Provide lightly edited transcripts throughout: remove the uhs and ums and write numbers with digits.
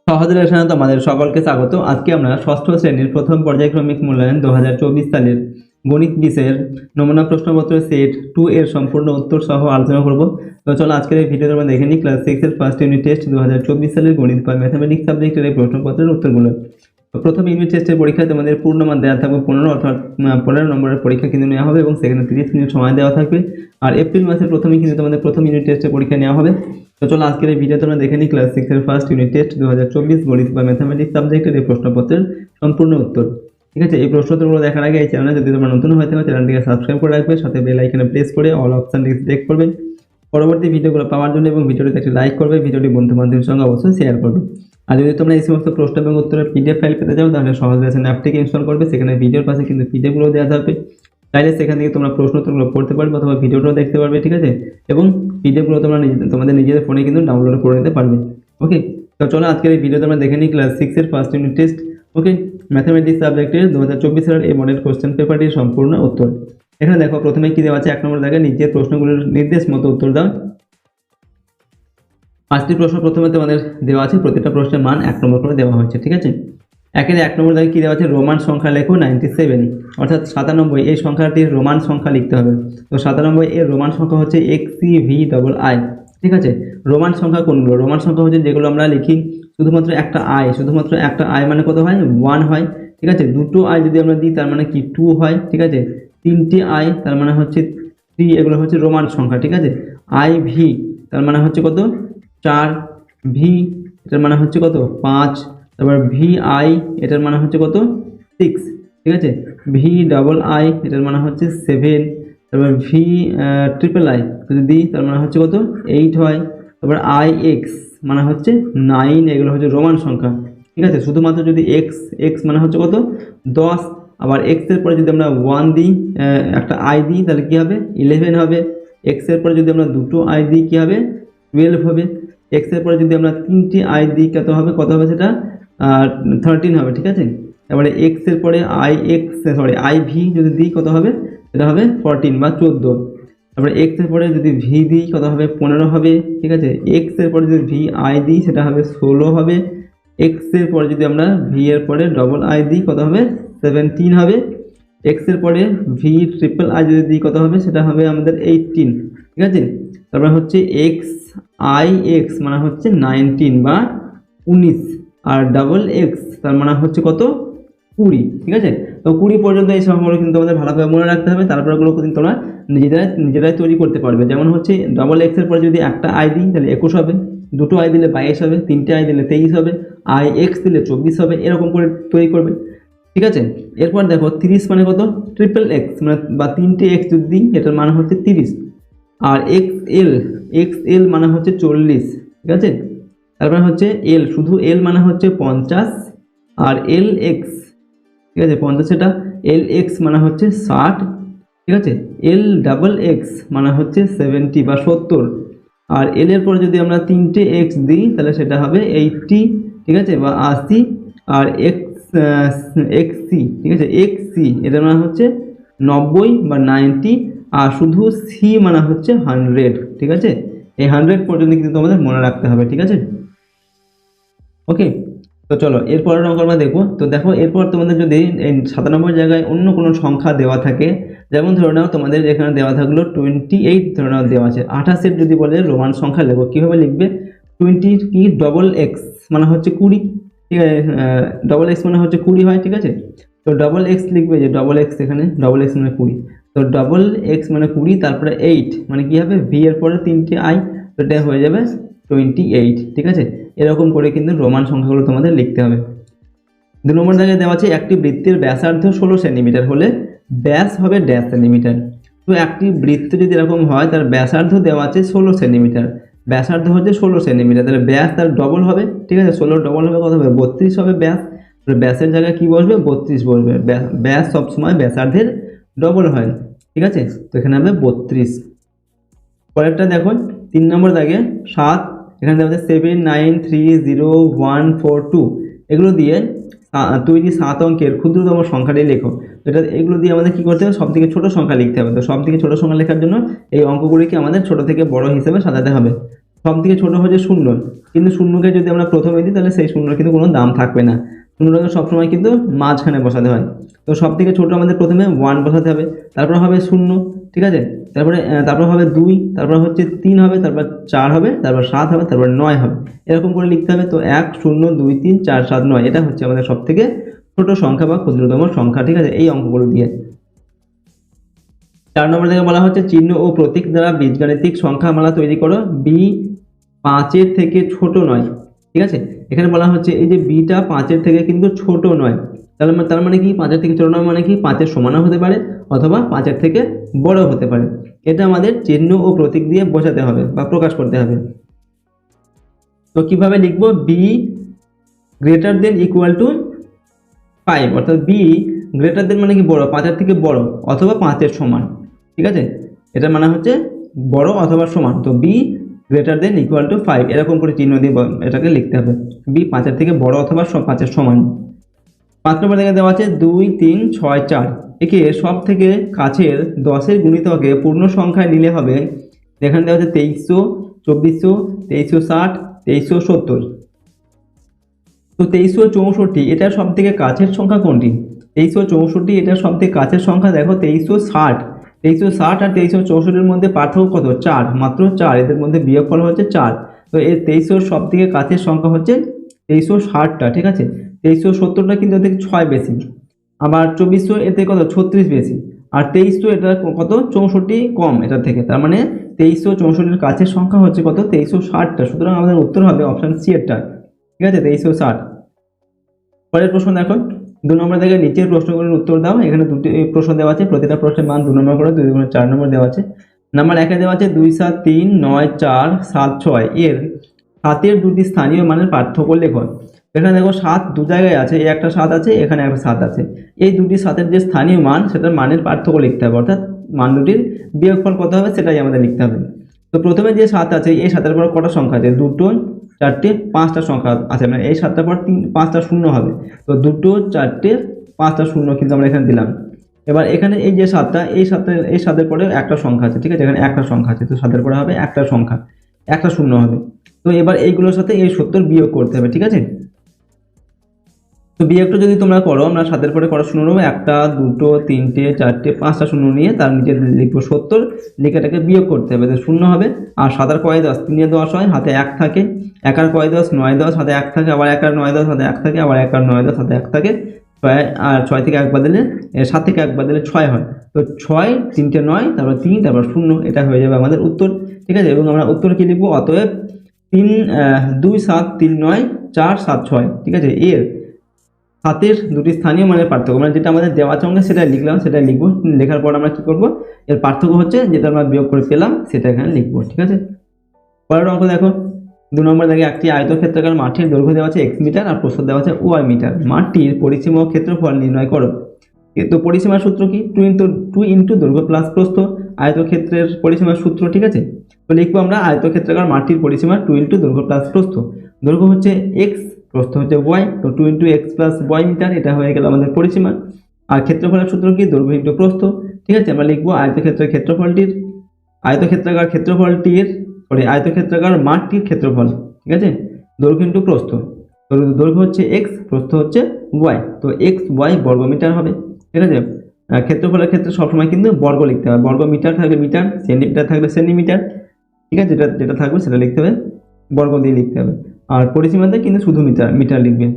সহজ লেসনে তোমাদের সকলকে স্বাগত। আজকে আমরা ষষ্ঠ শ্রেণীর প্রথম পর্যায়ক্রমিক মূল্যায়ন 2024 সালের গণিত বিষয়ের নমুনা প্রশ্নপত্র সেট 2 এর সম্পূর্ণ উত্তর সহ আলোচনা করব। তো চলো আজকের এই ভিডিওতে আমরা দেখে নিই ক্লাস 6 এর ফার্স্ট ইউনিট টেস্ট 2024 সালের গণিত বা ম্যাথামেটিক্স সাবজেক্টের এই প্রশ্নপত্রের উত্তরগুলো। তো প্রথম ইউনিট টেস্টের পরীক্ষায় তোমাদের পূর্ণমান দেওয়া থাকবে 15, অর্থাৎ 15 নম্বরের পরীক্ষা কিন্তু নেওয়া হবে এবং সেখানে 30 মিনিট সময় দেওয়া থাকবে। আর এপ্রিল মাসের প্রথমেই কিন্তু তোমাদের প্রথম ইউনিট টেস্টের পরীক্ষা নেওয়া হবে। তো চলো আজকের এই ভিডিওতে আমরা দেখে নিই ক্লাস 6 এর ফার্স্ট ইউনিট টেস্ট 2024 গণিত বা ম্যাথামেটিক্স সাবজেক্টের এই প্রশ্নপত্রের সম্পূর্ণ উত্তর। ঠিক আছে, এই প্রশ্নোত্তরগুলো দেখার আগে এই চ্যানেলে যদি তোমরা নতুন হয়ে থাকো চ্যানেলটিকে সাবস্ক্রাইব করে রাখবে, সাথে বেল আইকনে প্রেস করে অল অপশনটিকে সিলেক্ট করবে পরবর্তী ভিডিওগুলো পাওয়ার জন্য, এবং ভিডিওটিতে একটি লাইক করবে, ভিডিওটি বন্ধু বান্ধবের সঙ্গে অবশ্যই শেয়ার করবে। আর যদি তোমরা এই সমস্ত প্রশ্ন এবং উত্তরের পিডিএফ ফাইল পেতে চাও তাহলে সহজ লেসন অ্যাপটিকে ইনস্টল করবে। সেখানে ভিডিওর পাশে কিন্তু পিডিএফগুলো দেওয়া থাকবে, চাইলে সেখান থেকে তোমরা প্রশ্ন উত্তরগুলো পড়তে পারবে অথবা ভিডিওটাও দেখতে পারবে। ঠিক আছে, এবং পিডিএফগুলো তোমরা তোমাদের নিজেদের ফোনে কিন্তু ডাউনলোড করে নিতে পারবে। ওকে, তো চলো আজকের এই ভিডিওতে আমরা দেখে নিই ক্লাস 6 এর first unit test okay mathematics সাবজেক্টের 2024 সালের এই মডেল কোশ্চেন পেপারটির সম্পূর্ণ উত্তর। এখানে দেখো প্রথমে কি দেওয়া আছে, 1 নম্বর দাগে নিচের প্রশ্নগুলোর নির্দেশ মতো উত্তর দাও। 5টি প্রশ্ন প্রথমে তোমাদের দেওয়া আছে, প্রতিটা প্রশ্নের মান 1 নম্বর করে দেওয়া হয়েছে। ঠিক আছে, 1 নম্বর দাগে কি দেওয়া আছে, রোমান সংখ্যা লেখো 97, অর্থাৎ 97 এই সংখ্যাটির রোমান সংখ্যা লিখতে হবে। তো 97 এর রোমান সংখ্যা হচ্ছে XCVII। ঠিক আছে, রোমান সংখ্যা কোনগুলো, রোমান সংখ্যা হচ্ছে যেগুলো আমরা লিখি শুধুমাত্র একটা আই, শুধুমাত্র একটা আই মানে কত হয়, 1 হয়। ঠিক আছে, দুটো আই যদি আমরা দিই তার মানে কি 2 হয়। ঠিক আছে, তিনটি আই তার মানে হচ্ছে 3, এগুলো হচ্ছে রোমান সংখ্যা। ঠিক আছে, IV তার মানে হচ্ছে কত, 4, ভি এটার মানে হচ্ছে কত, 5, তারপর VI এটার মানে হচ্ছে কত, 6। ঠিক আছে, VII এটার মানে হচ্ছে 7, তারপর VII যদি দিই তার মানে হচ্ছে কত, 8 হয়। তারপর IX মানে হচ্ছে 9, এগুলো হচ্ছে রোমান সংখ্যা। ঠিক আছে, শুধুমাত্র যদি X মানে হচ্ছে কত, 10। আবার X এর পরে যদি আমরা 1 দিই, একটা I দিই তাহলে কি হবে, 11 হবে। X এর পরে যদি আমরা দুটো I দিই কি হবে, 12 হবে। X এর পরে যদি আমরা 3টি I দিই কত হবে সেটা 13 হবে। ঠিক আছে, তারপরে X এর পরে IV যদি দিই কত হবে, সেটা হবে 14 বা 14। তারপরে X এর পরে যদি V দিই কত হবে, 15 হবে। ঠিক আছে, X এর পরে যদি VI দিই সেটা হবে 16 হবে। X এর পরে যদি আমরা V এর পরে I দিই কত হবে, 17 হবে। X এর পরে VII যদি দিই কত হবে, সেটা হবে আমাদের 18। ঠিক আছে, তারপরে হচ্ছে XIX মানে হচ্ছে 19 বা 19, আর XX তার মানে হচ্ছে কত, 20। ঠিক আছে, তো 20 পর্যন্ত এই সংখ্যাগুলো কিন্তু আমাদের ভালোভাবে মনে রাখতে হবে, তারপরে ওগুলো কিন্তু তোমরা নিজেরাই তৈরি করতে পারবে। যেমন হচ্ছে XX এর পরে যদি একটা I দিই তাহলে 21 হবে, দুটো I দিলে 22 হবে, তিনটে I দিলে 23 হবে, IX দিলে 24 হবে, এরকম করে তৈরি করবে। ঠিক আছে, এরপর দেখো 30 মানে কত, XXX মানে বা 3টে X যদি দিই এটার মানে হচ্ছে 30। আর XL মানে হচ্ছে 40। ঠিক আছে, তারপরে হচ্ছে L, শুধু L মানে হচ্ছে 50। আর LX, ঠিক আছে 50 এটা, LX মানে হচ্ছে 60। ঠিক আছে, LXX মানে হচ্ছে 70 বা 70। আর L এর পরে যদি আমরা 3টে X দিই তাহলে সেটা হবে 80। ঠিক আছে, বা 80। আর XC, ঠিক আছে, XC এটার মানে হচ্ছে 90 বা 90। আর শুধু C মানে হচ্ছে 100। ঠিক আছে, এই 100 পর্যন্ত কিন্তু তোমাদের মনে রাখতে হবে। ঠিক আছে, ওকে, তো চলো এরপরের অঙ্ক আমরা দেখবো। তো দেখো এরপর তোমাদের যদি এই 97 জায়গায় অন্য কোনো সংখ্যা দেওয়া থাকে, যেমন ধরে নাও তোমাদের এখানে দেওয়া থাকলো 28, ধরে নাও দেওয়া আছে 28 যদি বলে রোমান সংখ্যা লেখো, কীভাবে লিখবে, 20 কি XX মানে হচ্ছে 20। ঠিক আছে, XX মানে হচ্ছে 20 হয়। ঠিক আছে, তো XX লিখবে, যে XX এখানে XX মানে 20, তো XX মানে 20, তারপরে 8 মানে কি হবে, V এর পরে 3টে I, তো এটা হয়ে যাবে 28। ঠিক আছে, এরকম করে কিন্তু রোমান সংখ্যাগুলো তোমাদের লিখতে হবে। 2 নম্বর দাগে দেওয়া আছে একটি বৃত্তের ব্যাসার্ধ 16 সেন্টিমিটার হলে ব্যাস হবে ড্যাশ সেন্টিমিটার। তো একটি বৃত্ত যদি এরকম হয় তার ব্যাসার্ধ দেওয়া আছে 16 সেন্টিমিটার, ব্যাসার্ধ হচ্ছে 16 সেন্টিমিটার, তাহলে ব্যাস তার ডবল হবে। ঠিক আছে, 16 ডবল হবে কত হবে, 32 হবে ব্যাস। ব্যাসের জায়গায় কি বসবে, 32 বসবে। ব্যাস সবসময় ব্যাসার্ধের ডবল হয়। ঠিক আছে, তো এখানে হবে 32। পরেরটা দেখো 3 নম্বর দাগে 7, এখানে দেওয়া আছে 7, 9, 3, 0, 1, 4, 2, এগুলো দিয়ে তৈরি 7 অঙ্কের ক্ষুদ্রতম সংখ্যাটি লেখো। এটা এগুলো দিয়ে আমাদের কি করতে হবে, সব থেকে ছোট সংখ্যা লিখতে হবে। তো সব থেকে ছোট সংখ্যা লেখার জন্য এই অঙ্কগুলিকে আমাদের ছোট থেকে বড় হিসেবে সাজাতে হবে। সব থেকে ছোট হচ্ছে শূন্য, কিন্তু শূন্যকে যদি আমরা প্রথমে দিই তাহলে সেই শূন্যর কিন্তু কোনো দাম থাকবে না, শূন্যটাকে সবসময় কিন্তু মাঝখানে বসাতে হয়। তো সব থেকে ছোট আমাদের প্রথমে 1 বসাতে হবে, তারপর হবে শূন্য, ঠিক আছে, তারপর হবে 2, তারপর হচ্ছে 3 হবে, তারপর 4 হবে, তারপর 7 হবে, তারপর 9 হবে, এরকম করে লিখতে হবে। তো 1 0 2 3 4 7 9 এটা হচ্ছে আমাদের সব থেকে ছোট সংখ্যা বা ক্ষুদ্রতম সংখ্যা, ঠিক আছে, এই অঙ্কগুলো দিয়ে। 4 নম্বর থেকে বলা হচ্ছে চিহ্ন ও প্রতীক দ্বারা বীজগাণিতিক সংখ্যামালা তৈরি করো, বি 5 থেকে ছোট নয়, ঠিক আছে। এখানে বলা হচ্ছে এই যে বিটা 5 থেকে কিন্তু ছোট নয়, তার মানে কি 5 থেকে ছোট নয় মানে কি 5 সমানও হতে পারে অথবা 5 থেকে বড় হতে পারে। এটা আমাদের চিহ্ন ও প্রতীক দিয়ে বোঝাতে হবে বা প্রকাশ করতে হবে। তো কিভাবে লিখবো, B greater than equal to 5, অর্থাৎ বি গ্রেটার দেন মানে কি বড়, 5 থেকে বড় অথবা 5 সমান, ঠিক আছে, এটার মানে হচ্ছে বড় অথবা সমান। তো B greater than equal to 5 এরকম করে চিহ্ন দিয়ে এটাকে লিখতে হবে, বি 5 থেকে বড় অথবা 5 সমান। 5 নম্বর থেকে দেওয়া আছে 2 3 6 4, একে সব থেকে কাছের 10-এর গুণিতকে পূর্ণ সংখ্যায় নিলে হবে। এখানে দেওয়া আছে 2300, 2400, 2360, 2370। তো 2364 এটার সব থেকে কাছের সংখ্যা কোনটি? 2364 এটার সব থেকে কাছের সংখ্যা দেখো 2360, 2360 আর 2364 মধ্যে পার্থক্য কত? 4, মাত্র 4, এদের মধ্যে বিয়োগফল হচ্ছে 4। তো এই 2300 সব থেকে কাছের সংখ্যা হচ্ছে 2360টা, ঠিক আছে। 2370টা কিন্তু এর থেকে 6 বেশি, আবার 2400 এর থেকে কত? 36 বেশি, আর 2300 এটা কত? 64 কম এটার থেকে, তার মানে 2364 কাছের সংখ্যা হচ্ছে কত? 2360টা। সুতরাং আমাদের উত্তর হবে অপশন সি এরটা, ঠিক আছে, 2360। পরের প্রশ্ন দেখো, 2 নম্বর থেকে নিচের প্রশ্নগুলোর উত্তর দাও। এখানে দুটি প্রশ্ন দেওয়া আছে, প্রতিটা প্রশ্নের মান 2 নম্বর করে, 2 গুণে 4 নম্বর দেওয়া আছে। নাম্বার 1 দেওয়া আছে 2 7 3 9 4 7 6 এর 7-এর দুটি স্থানীয় মানের পার্থক্য লেখো। এখানে দেখো 7 দু জায়গায় আছে, এই একটা 7 আছে, এখানে একটা 7 আছে, এই দুটি 7-এর যে স্থানীয় মান সেটার মানের পার্থক্য লিখতে হবে, অর্থাৎ মান দুটির বিয়োগফল কত হবে সেটাই আমাদের লিখতে হবে। তো প্রথমে যে 7 আছে, এই 7-এর পর কটা সংখ্যা আছে? 2 4 5টা সংখ্যা আছে, মানে এই 7টার পর 5টা শূন্য হবে। তো 2 4 5টা শূন্য কিন্তু আমরা এখানে দিলাম। এবার এখানে এই যে 7টা, এই 7-এর পরে একটা সংখ্যা আছে, ঠিক আছে, এখানে একটা সংখ্যা আছে, তো 7-এর পরে হবে একটা সংখ্যা, একটা শূন্য হবে। তো এবার এইগুলোর সাথে এই 70 বিয়োগ করতে হবে, ঠিক আছে। তো বিয়োগটা যদি তোমরা করো, আমরা 7-এর পরে কটা শূন্য নেবো? 1 2 3 4 5টা শূন্য নিয়ে তার নিচে লিখবো 70, লিখে এটাকে বিয়োগ করতে হবে, তো শূন্য হবে। আর 7 আর কয় 10? 3 10 হয়, হাতে 1 থাকে, 1 আর কয় 10? 9 10, হাতে 1 থাকে, আবার 1 আর 9 10, হাতে 1 থাকে, আবার 1 আর 9 10, হাতে 1 থাকে। 6 আর 6 থেকে 1 বাদ দিলে 7 থেকে 1 বাদ দিলে 6 হয়। তো 6 3 9, তারপর 3, তারপর 0, এটা হয়ে যাবে আমাদের উত্তর, ঠিক আছে। এবং আমরা উত্তর কি লিখবো? অতএব 2 7 3 9 4 7 6, ঠিক আছে, এর 7-এর দুটি স্থানীয় মানের পার্থক্য, মানে যেটা আমাদের দেওয়া আছে সেটা লিখলাম, সেটা লিখবো। লেখার পর আমরা কি করব, এর পার্থক্য হচ্ছে যেটা আমরা বিয়োগ করে পেলাম সেটা এখানে লিখবো, ঠিক আছে। পরের অঙ্ক দেখো, 2 নম্বর দেখে একটি আয়তক্ষেত্রাকার মাঠের দৈর্ঘ্য দেওয়া আছে x মিটার আর প্রস্থ দেওয়া আছে y মিটার। মাঠটির পরিসীমা ও ক্ষেত্রফল নির্ণয় করো। তো পরিসীমার সূত্র কি? 2 ইন্টু দৈর্ঘ্য প্লাস প্রস্থ, আয়তক্ষেত্রের পরিসীমার সূত্র, ঠিক আছে। তো লিখবো আমরা আয়তক্ষেত্রাকার মাঠটির পরিসীমা 2 ইন্টু দৈর্ঘ্য প্লাস প্রস্থ, দৈর্ঘ্য হচ্ছে x, প্রস্থ হচ্ছে y, তো 2 into X plus Y metre, এটা হয়ে গেল আমাদের পরিসীমা। আর ক্ষেত্রফলের সূত্র কি? দৈর্ঘ্য ইন্টু প্রস্থ, ঠিক আছে। আমরা লিখবো আয়তক্ষেত্রাকার মাঠটির ক্ষেত্রফল, ঠিক আছে, দৈর্ঘ্য ইন্টু প্রস্থ। দৈর্ঘ্য হচ্ছে x, প্রস্থ হচ্ছে y, তো x y বর্গমিটার হবে, ঠিক আছে। ক্ষেত্রফলের ক্ষেত্রে সবসময় কিন্তু বর্গ লিখতে হবে, বর্গ মিটার থাকলে মিটার, সেন্টিমিটার থাকলে সেন্টিমিটার, ঠিক আছে, যেটা থাকবে সেটা লিখতে হবে, বর্গ দিয়ে লিখতে হবে। আর পরিসীমাতে কিন্তু শুধু মিটার লিখবে।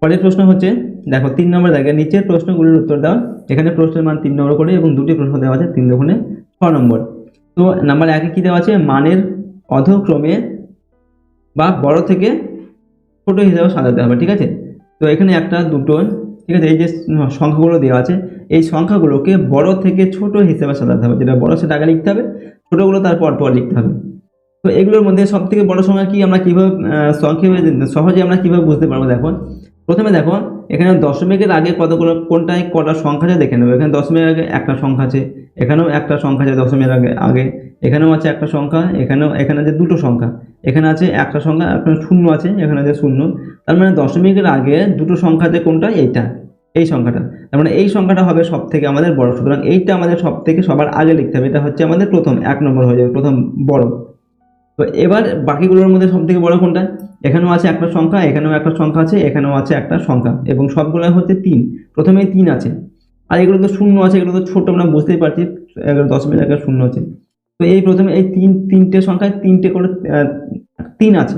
পরের প্রশ্ন হচ্ছে দেখো, 3 নম্বর দেখে নিচের প্রশ্নগুলির উত্তর দাও। এখানে প্রশ্নের মান 3 নম্বর করে এবং দুটি প্রশ্ন দেওয়া আছে, 3 দুগুণে 6 নম্বর। তো নাম্বার 1 কি দেওয়া আছে? মানের অধক্রমে বা বড় থেকে ছোট হিসাবে সাজাতে হবে, ঠিক আছে। তো এখানে 1 2, ঠিক আছে, এই যে সংখ্যাগুলো দেওয়া আছে এই সংখ্যাগুলোকে বড় থেকে ছোট হিসেবে সাজাতে হবে, যেটা বড় সেটা আগে লিখতে হবে, ছোটগুলো তারপর লিখতে হবে। তো এগুলোর মধ্যে সব থেকে বড় সংখ্যা কি আমরা কিভাবে সংক্ষেপে সহজে আমরা কিভাবে বুঝতে পারবো? দেখো, প্রথমে দেখো এখানে দশমিকের আগে কতগুলো কোনটায় কটা সংখ্যা আছে দেখে নেবো। এখানে দশমিকের আগে একটা সংখ্যা আছে, এখানেও একটা সংখ্যা আছে দশমিকের আগে, এখানেও আছে একটা সংখ্যা, এখানে আছে দুটো সংখ্যা, এখানে আছে একটা সংখ্যা, এখানে শূন্য আছে, এখানে আছে শূন্য। তার মানে দশমিকের আগে দুটো সংখ্যা আছে কোনটা? এইটা, এই সংখ্যাটা, তার মানে এই সংখ্যাটা হবে সব থেকে আমাদের বড়। সুতরাং এইটা আমাদের সব থেকে সবার আগে লিখতে হবে, এটা হচ্ছে আমাদের প্রথম 1 নম্বর হয়ে যাবে, প্রথম বড়। তো এবার বাকিগুলোর মধ্যে সব থেকে বড় কোনটা? এখানেও আছে একটা সংখ্যা, এখানেও একটা সংখ্যা আছে, এখানেও আছে একটা সংখ্যা, এবং সবগুলো হচ্ছে 3। প্রথমেই 3 আছে, আর এগুলো তো শূন্য আছে, এগুলো তো ছোট, আমরা বুঝতেই পারছি, দশমিক একটা শূন্য আছে। তো এই প্রথমে এই তিনটে সংখ্যায় 3টে করে 3 আছে।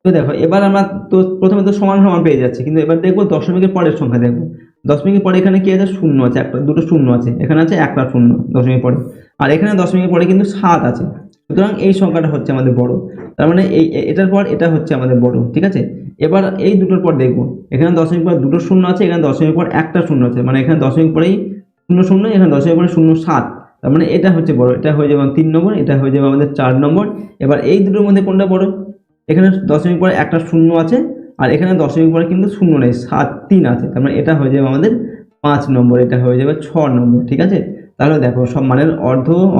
তো দেখো এবার আমরা তো প্রথমে তো সমান সমান পেয়ে যাচ্ছি, কিন্তু এবার দেখবো দশমিকের পরের সংখ্যা দেখবো। দশমিকের পরে এখানে কি আছে? শূন্য আছে, একটা দুটো শূন্য আছে, এখানে আছে একটা শূন্য দশমিকের পরে, আর এখানে দশমিকের পরে কিন্তু 7 আছে। সুতরাং এই সংখ্যাটা হচ্ছে আমাদের বড়, তার মানে এটার পর এটা হচ্ছে আমাদের বড়, ঠিক আছে। এবার এই দুটোর পর দেখবো, এখানে দশমিক পর দুটো শূন্য আছে, এখানে দশমিক পর একটা শূন্য আছে, মানে এখানে দশমিক পরেই শূন্য শূন্য, এখানে দশমিক পরে 0 7, তার মানে এটা হচ্ছে বড়, এটা হয়ে যাবে 3 নম্বর, এটা হয়ে যাবে আমাদের 4 নম্বর। এবার এই দুটোর মধ্যে কোনটা বড়? এখানে দশমিক পরে একটা শূন্য আছে, আর এখানে দশমিক পরে কিন্তু শূন্য নেই, 7 3 আছে, তার মানে এটা হয়ে যাবে আমাদের 5 নম্বর, এটা হয়ে যাবে 6 নম্বর, ঠিক আছে। তাহলে দেখো সব মানের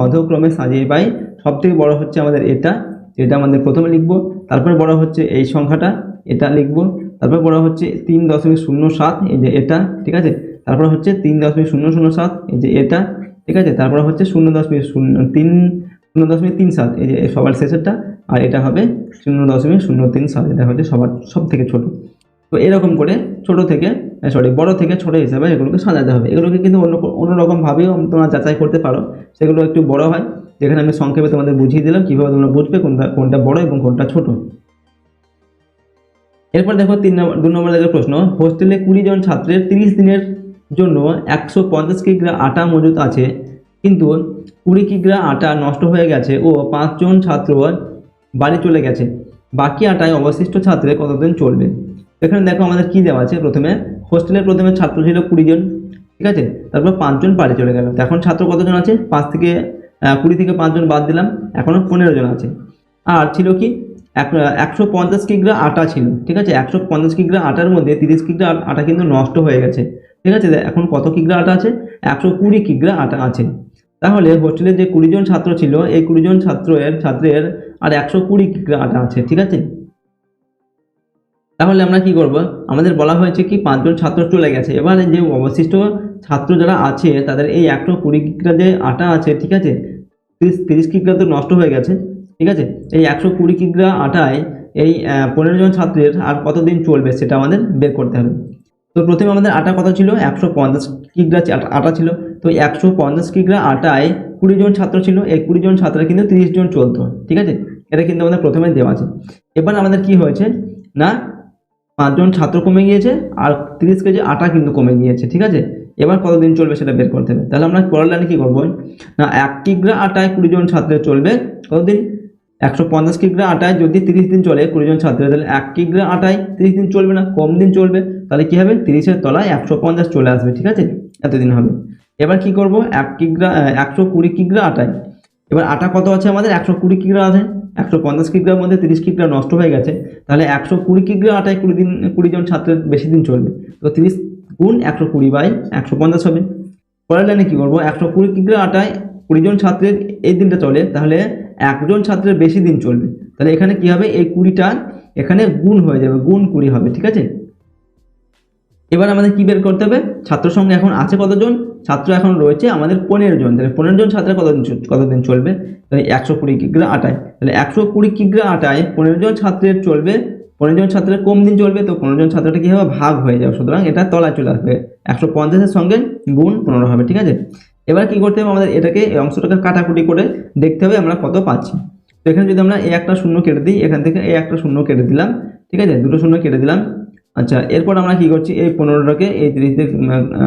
অর্ধক্রমে সাজিয়ে পাই, সব থেকে বড় হচ্ছে আমাদের এটা, যেটা আমাদের প্রথমে লিখবো, তারপর বড় হচ্ছে এই সংখ্যাটা, এটা লিখবো, তারপর বড় হচ্ছে 3.007, এই যে এটা, ঠিক আছে। তারপর হচ্ছে 3.007, এই যে এটা, ঠিক আছে। তারপর হচ্ছে 0.037, এই যে সবার শেষেরটা, আর এটা হবে 0.037, এটা হচ্ছে সবার সব থেকে ছোট। তো এরকম করে ছোট থেকে বড় থেকে ছোট হিসাবে এগুলোকে সাজাতে হবে। এগুলোকে কিন্তু অন্যরকমভাবেও তোমরা যাচাই করতে পারো, সেগুলো একটু বড় হয়, যেখানে আমি সংক্ষেপে তোমাদের বুঝিয়ে দিলাম কীভাবে তোমরা বুঝবে কোনটা বড় এবং কোনটা ছোট। এরপর দেখো 2 নম্বর দেখো প্রশ্ন, হোস্টেলে 20 জন ছাত্রের 30 দিনের জন্য 150 কিগ্রা আটা মজুত আছে, কিন্তু 20 কিগ্রা আটা নষ্ট হয়ে গেছে ও 5 জন ছাত্র বাড়ি চলে গেছে, বাকি আটায় অবশিষ্ট ছাত্রের কতদিন চলবে? এখানে দেখো আমাদের কি দেওয়া আছে, প্রথমে হোস্টেলের প্রথমে ছাত্র ছিল 20 জন, ঠিক আছে। তারপর 5 জন বাড়ি চলে গেল, এখন ছাত্র কতজন আছে? 20 থেকে 5 জন বাদ দিলাম, এখনো 15 জন আছে। আর ছিল কি 150 কিগ্রা আটা ছিল, ঠিক আছে। 150 কিগ্রা আটার মধ্যে 30 কিগ্রা আটা কিন্তু নষ্ট হয়ে গেছে, ঠিক আছে। এখন কত কিগ্রা আটা আছে? 120 কিগ্রা আটা আছে। তাহলে হোস্টেলে যে 20 জন ছাত্র ছিল, এই 20 জন ছাত্রের আর 120 কিগ্রা আটা আছে, ঠিক আছে। তাহলে আমরা কি করব? আমাদের বলা হয়েছে কি 5 জন ছাত্র চলে গেছে, এবারে যে অবশিষ্ট ছাত্র যারা আছে তাদের এই 120 কিগ্রা যে আটা আছে, ঠিক আছে, 30 কিগ্রা তো নষ্ট হয়ে গেছে, ঠিক আছে। এই 120 কিগ্রা আটায় এই 15 জন ছাত্রের আর কতদিন চলবে সেটা আমাদের বের করতে হবে। তো প্রথমে আমাদের আটা কত ছিল? 150 কিগ্রা আটা ছিল। তো 150 কিগ্রা আটায় 20 জন ছাত্র ছিল, এই 20 জন ছাত্রের কিন্তু 30 জন চলতো, ঠিক আছে। এটা কিন্তু আমাদের প্রথমে দেওয়া আছে। এবার আমাদের কি হয়েছে না, 5 জন ছাত্র কমে গিয়েছে, আর 30 কেজি আটা কিন্তু কমে গিয়েছে, ঠিক আছে। এবার কতদিন চলবে সেটা বের করতে হবে। তাহলে আমরা পরের লাইনে কি করবো না, 1 কিগ্রা আটায় 20 জন ছাত্রের চলবে কতদিন? 150 কিগ্রা আটায় যদি 30 দিন চলে 20 জন ছাত্রের, তাহলে 1 কিগ্রা আটায় 30 দিন চলবে না, কম দিন চলবে। তাহলে কি হবে? 30-এর তলায় 150 চলে আসবে, ঠিক আছে, এতদিন হবে। এবার কি করব? 120 কিগ্রা আটায়, এবার আটা কত আছে আমাদের? 120 কিগ্রা আছে, 150 কিগ্রার মধ্যে 30 কিগ্রা নষ্ট হয়ে গেছে, তাহলে 120 কিগ্রা আটায় 20 জন ছাত্রের বেশি দিন চলবে। তো 30 গুণ 120/150 হবে। পরের লাইনে কি করব? 120 কিগ্রা আটায় 20 জন ছাত্রের এই দিনটা চলে, তাহলে 1 জন ছাত্রের বেশি দিন চলবে। তাহলে এখানে কি হবে? এই 20টা এখানে গুণ হয়ে যাবে, গুণ 20 হবে, ঠিক আছে। এবার আমাদের কি বের করতে হবে? ছাত্র সংখ্যা এখন আছে কতজন? ছাত্র এখন রয়েছে আমাদের 15 জন, তাহলে 15 জন ছাত্রের কতদিন চলবে? তাহলে 120 কিগ্রা আটায়, তাহলে 120 কিগ্রা আটায় 15 জন ছাত্রের চলবে, 15 জন ছাত্রের কম দিন চলবে, তো 15 জন ছাত্রটা কি হবে? ভাগ হয়ে যাবে, সুতরাং এটা তলায় চলে আসবে, 150-এর সঙ্গে গুণ 15 হবে, ঠিক আছে। এবার কি করতে হবে? আমাদের এটাকে এই অংশটাকে কাটাকুটি করে দেখতে হবে আমরা কত পাচ্ছি। তো এখানে যদি আমরা এই একটা শূন্য কেটে দিই, এখান থেকে এই একটা শূন্য কেটে দিলাম, ঠিক আছে, দুটো শূন্য কেটে দিলাম। আচ্ছা, এরপর আমরা কি করছি? এই 15টাকে এই 30 দিয়ে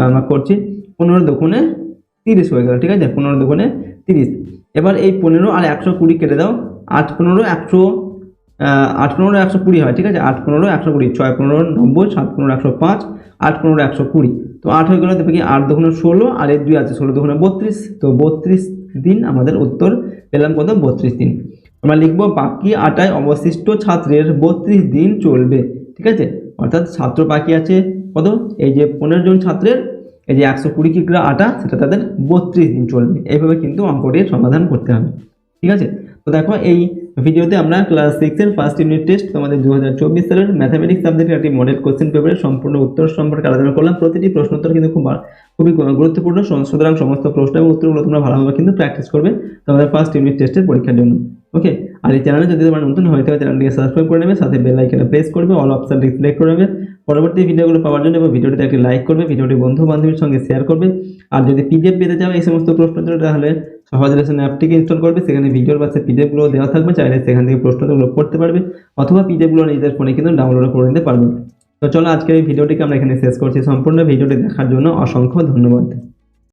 আমরা করছি, 15 দুগুণে 30 হয়ে গেল, ঠিক আছে, 15 দুগুণে 30। এবার এই 15 আর 120 কেটে দাও, 8 15 120 হয়, ঠিক আছে, 8 15 120, 6 15 90, 7 15 105, 8 15 120। তো 8 হয়ে গেল, তারপরে কি 8 দুগুণে 16, আর এই 2 আছে, 16 দুগুণে 32, তো 32 দিন আমাদের উত্তর পেলাম কত? 32 দিন। আমরা লিখবো বাকি আটায় অবশিষ্ট ছাত্রের 32 দিন চলবে, ঠিক আছে। অর্থাৎ ছাত্র বাকি আছে কত? এই যে 15 জন ছাত্রের এই যে 120 কিগ্রা আটা, সেটা তাদের 32 দিন চলবে। এইভাবে কিন্তু অঙ্কটির সমাধান করতে হবে, ঠিক আছে। তো দেখো এই ভিডিওতে আমরা ক্লাস 6 এর ফার্স্ট ইউনিট টেস্ট তোমাদের 2024 সালের ম্যাথামেটিক্স সাবজেক্টের একটি মডেল কোশ্চেন পেপারের সম্পূর্ণ উত্তর সম্পর্কে আলোচনা করলাম। প্রতিটি প্রশ্ন উত্তর কিন্তু খুবই গুরুত্বপূর্ণ, সুতরাং সমস্ত প্রশ্ন এবং উত্তরগুলো তোমরা ভালোভাবে কিন্তু প্র্যাকটিস করবে তোমাদের ফার্স্ট ইউনিট টেস্টের পরীক্ষার জন্য। ওকে, আর এই চ্যানেলে যদি তোমরা নতুন হয়ে থাকে চ্যানেলটিকে সাবস্ক্রাইব করে নেবে, সাথে বেল আইকনটা প্রেস করবে, অল অপশনটি সিলেক্ট করে নেবে পরবর্তী ভিডিওগুলো পাওয়ার জন্য, এবং ভিডিওটিতে একটি লাইক করবে, ভিডিওটি বন্ধু বান্ধবীর সঙ্গে শেয়ার করবে। আর যদি পিডিএফ পেতে চাও এই সমস্ত প্রশ্নোত্তর, তাহলে সহজ লেসন অ্যাপটিকে ইনস্টল করবে, সেখানে ভিডিওর পাশে পিডিএফগুলো দেওয়া থাকবে, চাইলে সেখান থেকে প্রশ্নোত্তরগুলো পড়তে পারবে, অথবা পিডিএফগুলো নিজেদের ফোনে কিন্তু ডাউনলোড করে নিতে পারবে। তো চলো আজকের এই ভিডিওটিকে আমরা এখানে শেষ করছি। সম্পূর্ণ ভিডিওটি দেখার জন্য অসংখ্য ধন্যবাদ।